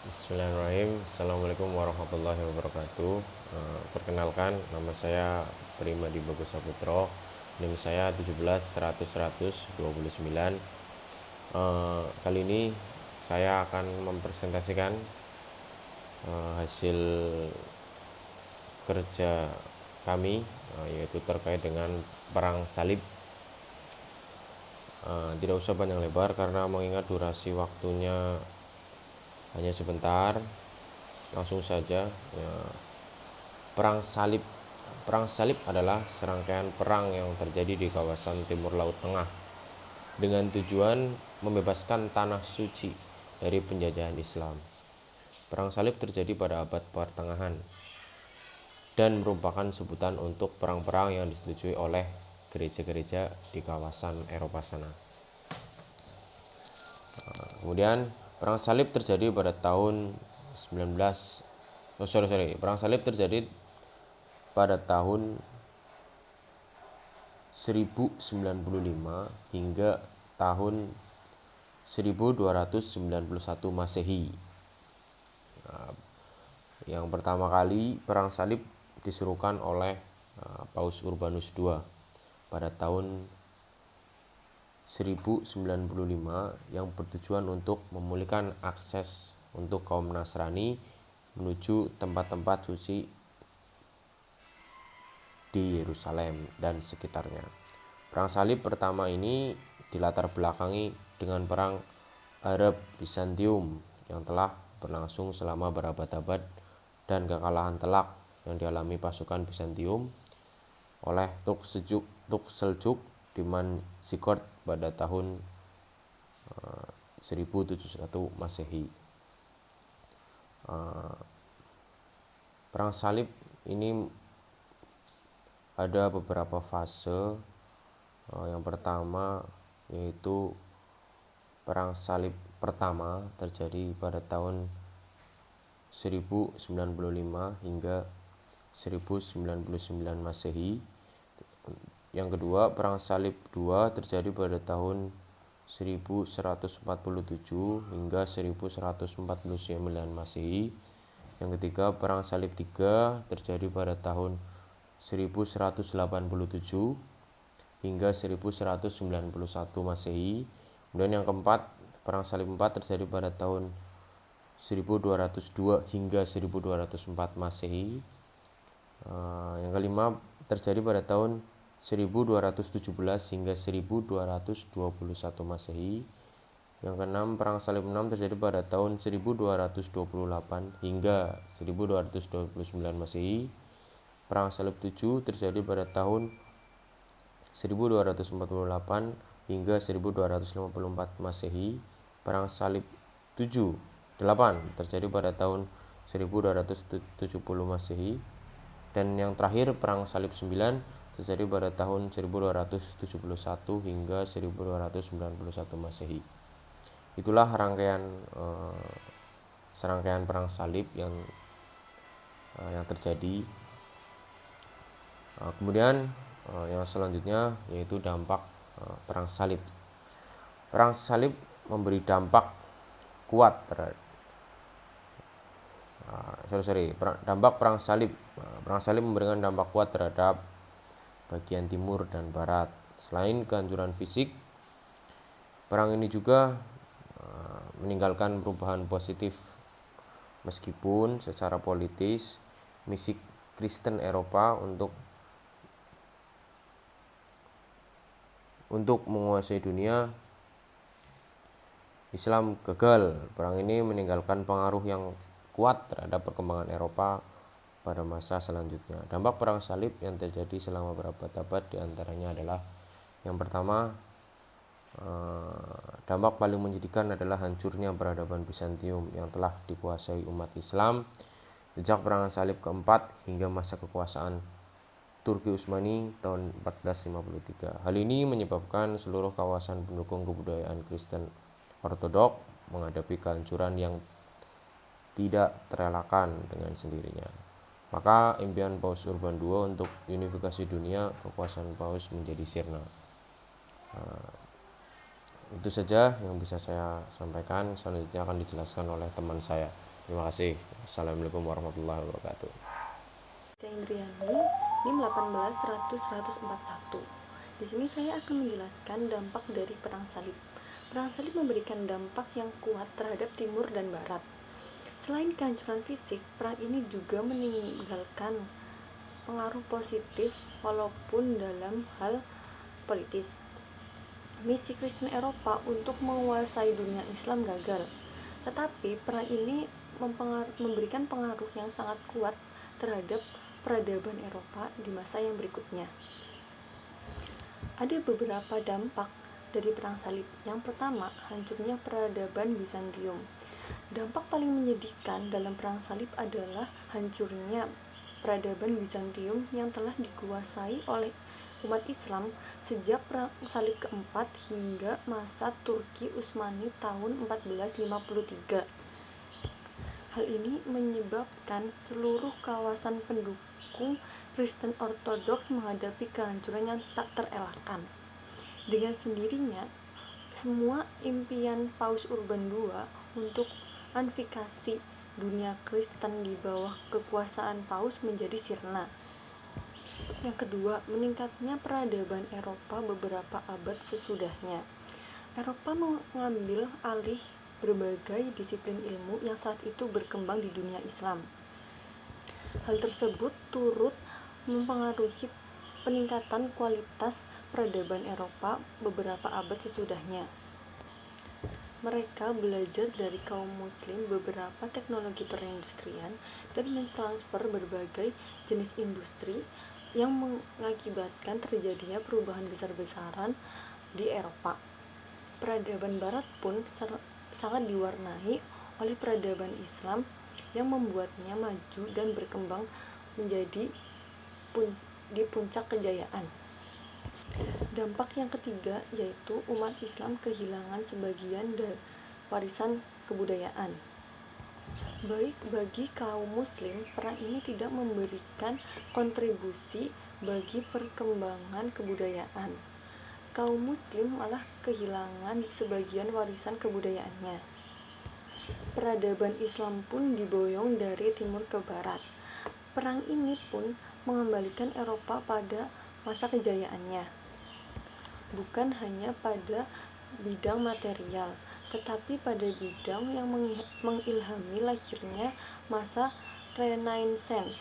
Bismillahirrahmanirrahim. Assalamualaikum warahmatullahi wabarakatuh. Perkenalkan, nama saya Primadi Bagus Saputro. NIM saya 1710029. Kali ini saya akan mempresentasikan hasil kerja kami, yaitu terkait dengan perang salib. Tidak usah panjang lebar karena mengingat durasi waktunya hanya sebentar, langsung saja ya. Perang salib adalah serangkaian perang yang terjadi di kawasan Timur Laut Tengah dengan tujuan membebaskan tanah suci dari penjajahan Islam. Perang salib terjadi pada abad pertengahan dan merupakan sebutan untuk perang-perang yang disetujui oleh gereja-gereja di kawasan Eropa sana. Kemudian perang salib terjadi pada tahun Perang salib terjadi pada tahun 1095 hingga tahun 1291 Masehi. Yang pertama kali perang salib disuruhkan oleh Paus Urbanus II pada tahun 1095 yang bertujuan untuk memulihkan akses untuk kaum Nasrani menuju tempat-tempat suci di Yerusalem dan sekitarnya. Perang salib pertama ini dilatar belakangi dengan perang Arab Bizantium yang telah berlangsung selama berabad-abad dan kekalahan telak yang dialami pasukan Bizantium oleh Turk Seljuk di Manzikert pada tahun 1071 Masehi. Perang salib ini ada beberapa fase. Yang pertama yaitu perang salib pertama terjadi pada tahun 1095 hingga 1099 Masehi. Yang kedua, perang salib 2 terjadi pada tahun 1147 hingga 1149 Masehi. Yang ketiga, perang salib 3 terjadi pada tahun 1187 hingga 1191 Masehi. Kemudian yang keempat, perang salib 4 terjadi pada tahun 1202 hingga 1204 Masehi. Yang kelima terjadi pada tahun 1217 hingga 1221 Masehi. Yang keenam, perang salib 6 terjadi pada tahun 1228 hingga 1229 Masehi. Perang salib 7 terjadi pada tahun 1248 hingga 1254 Masehi. Perang salib 8 terjadi pada tahun 1270 Masehi. Dan yang terakhir, perang salib 9 terjadi pada tahun 1271 hingga 1291 Masehi. Itulah serangkaian perang salib yang terjadi. Kemudian yang selanjutnya yaitu dampak perang salib. Perang salib memberi dampak kuat terhadap dampak perang salib. Perang salib memberikan dampak kuat terhadap bagian timur dan barat. Selain kehancuran fisik, perang ini juga meninggalkan perubahan positif. Meskipun secara politis misi Kristen Eropa untuk menguasai dunia Islam gagal. Perang ini meninggalkan pengaruh yang kuat terhadap perkembangan Eropa pada masa selanjutnya. Dampak perang salib yang terjadi selama berabad-abad diantaranya adalah yang pertama, dampak paling menyedihkan adalah hancurnya peradaban Bizantium yang telah dikuasai umat Islam sejak perang salib keempat hingga masa kekuasaan Turki Utsmani tahun 1453. Hal ini menyebabkan seluruh kawasan pendukung kebudayaan Kristen Ortodok menghadapi kehancuran yang tidak terelakkan dengan sendirinya. Maka impian Paus Urban II untuk unifikasi dunia, kekuasaan Paus menjadi sirna. Itu saja yang bisa saya sampaikan. Selanjutnya akan dijelaskan oleh teman saya. Terima kasih. Assalamualaikum warahmatullahi wabarakatuh. Saya Indriani, NIM 1810041. Di sini saya akan menjelaskan dampak dari Perang Salib. Perang Salib memberikan dampak yang kuat terhadap Timur dan Barat. Selain kehancuran fisik, perang ini juga meninggalkan pengaruh positif walaupun dalam hal politis. Misi Kristen Eropa untuk menguasai dunia Islam gagal, tetapi perang ini memberikan pengaruh yang sangat kuat terhadap peradaban Eropa di masa yang berikutnya. Ada beberapa dampak dari Perang Salib. Yang pertama, hancurnya peradaban Bizantium. Dampak paling menyedihkan dalam Perang Salib adalah hancurnya peradaban Bizantium yang telah dikuasai oleh umat Islam sejak Perang Salib keempat hingga masa Turki Utsmani tahun 1453. Hal ini menyebabkan seluruh kawasan pendukung Kristen Ortodoks menghadapi kehancuran yang tak terelakkan. Dengan sendirinya, semua impian Paus Urban II untuk unifikasi dunia Kristen di bawah kekuasaan Paus menjadi sirna. Yang kedua, meningkatnya peradaban Eropa beberapa abad sesudahnya. Eropa mengambil alih berbagai disiplin ilmu yang saat itu berkembang di dunia Islam. Hal tersebut turut mempengaruhi peningkatan kualitas peradaban Eropa beberapa abad sesudahnya. Mereka belajar dari kaum muslim beberapa teknologi perindustrian dan mentransfer berbagai jenis industri yang mengakibatkan terjadinya perubahan besar-besaran di Eropa. Peradaban Barat pun sangat diwarnai oleh peradaban Islam yang membuatnya maju dan berkembang menjadi di puncak kejayaan. Dampak yang ketiga yaitu umat Islam kehilangan sebagian dari warisan kebudayaan. Baik bagi kaum muslim, perang ini tidak memberikan kontribusi bagi perkembangan kebudayaan. Kaum muslim malah kehilangan sebagian warisan kebudayaannya. Peradaban Islam pun diboyong dari timur ke barat. Perang ini pun mengembalikan Eropa pada masa kejayaannya. Bukan hanya pada bidang material, tetapi pada bidang yang mengilhami lahirnya masa Renaissance.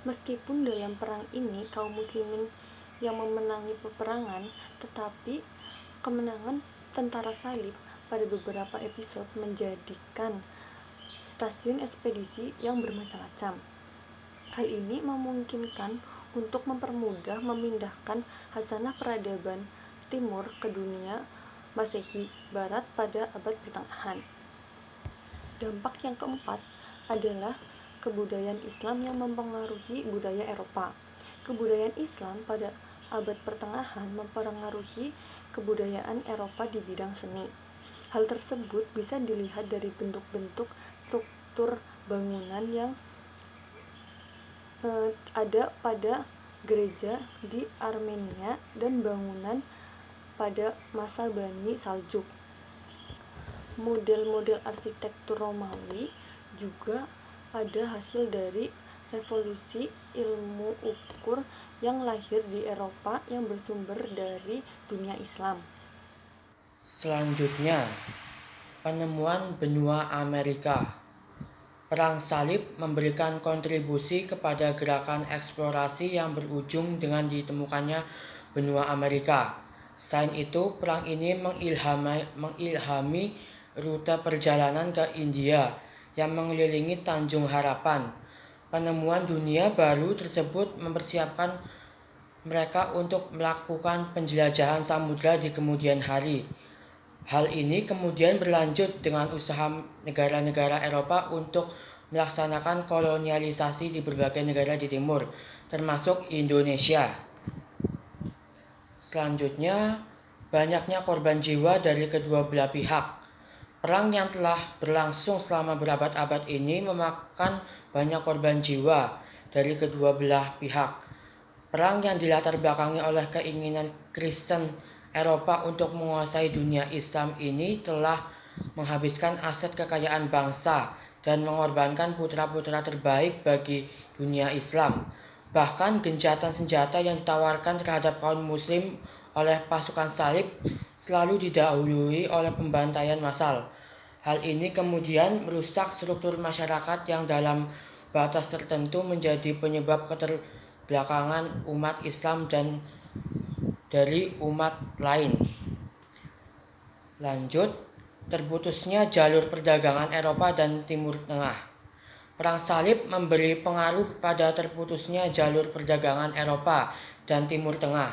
Meskipun dalam perang ini kaum muslimin yang memenangi peperangan, tetapi kemenangan tentara salib pada beberapa episode menjadikan stasiun ekspedisi yang bermacam-macam. Hal ini memungkinkan untuk mempermudah memindahkan khasanah peradaban timur ke dunia Masehi Barat pada abad pertengahan. Dampak yang keempat adalah kebudayaan Islam yang mempengaruhi budaya Eropa. Kebudayaan Islam pada abad pertengahan mempengaruhi kebudayaan Eropa di bidang seni. Hal tersebut bisa dilihat dari bentuk-bentuk struktur bangunan yang ada pada gereja di Armenia dan bangunan pada masa Bani Saljuk. Model-model arsitektur Romawi juga ada hasil dari revolusi ilmu ukur yang lahir di Eropa yang bersumber dari dunia Islam. Selanjutnya, penemuan benua Amerika. Perang Salib memberikan kontribusi kepada gerakan eksplorasi yang berujung dengan ditemukannya benua Amerika. Selain itu, perang ini mengilhami rute perjalanan ke India yang mengelilingi Tanjung Harapan. Penemuan dunia baru tersebut mempersiapkan mereka untuk melakukan penjelajahan samudra di kemudian hari. Hal ini kemudian berlanjut dengan usaha negara-negara Eropa untuk melaksanakan kolonialisasi di berbagai negara di timur, termasuk Indonesia. Selanjutnya, banyaknya korban jiwa dari kedua belah pihak. Perang yang telah berlangsung selama berabad-abad ini memakan banyak korban jiwa dari kedua belah pihak. Perang yang dilatar belakangi oleh keinginan Kristen Eropa untuk menguasai dunia Islam ini telah menghabiskan aset kekayaan bangsa, dan mengorbankan putra-putra terbaik bagi dunia Islam. Bahkan gencatan senjata yang ditawarkan terhadap kaum muslim oleh pasukan salib selalu didahului oleh pembantaian massal. Hal ini kemudian merusak struktur masyarakat yang dalam batas tertentu menjadi penyebab keterbelakangan umat Islam dan dari umat lain. Lanjut, terputusnya jalur perdagangan Eropa dan Timur Tengah. Perang salib memberi pengaruh pada terputusnya jalur perdagangan Eropa dan Timur Tengah.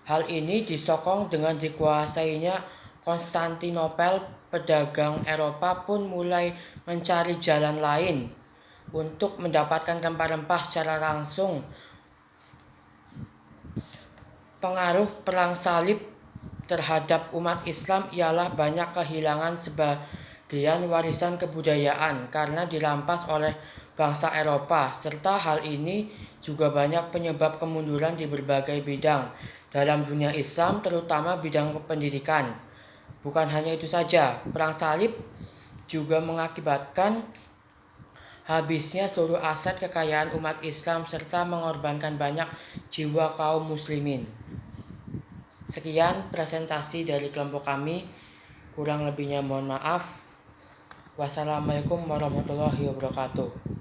Hal ini disokong dengan dikuasainya Konstantinopel. Pedagang Eropa pun mulai mencari jalan lain untuk mendapatkan rempah-rempah secara langsung. Pengaruh perang salib terhadap umat Islam ialah banyak kehilangan sebagian warisan kebudayaan karena dirampas oleh bangsa Eropa, serta hal ini juga banyak penyebab kemunduran di berbagai bidang dalam dunia Islam, terutama bidang pendidikan. Bukan hanya itu saja, perang salib juga mengakibatkan habisnya seluruh aset kekayaan umat Islam serta mengorbankan banyak jiwa kaum muslimin. Sekian presentasi dari kelompok kami, kurang lebihnya mohon maaf. Wassalamualaikum warahmatullahi wabarakatuh.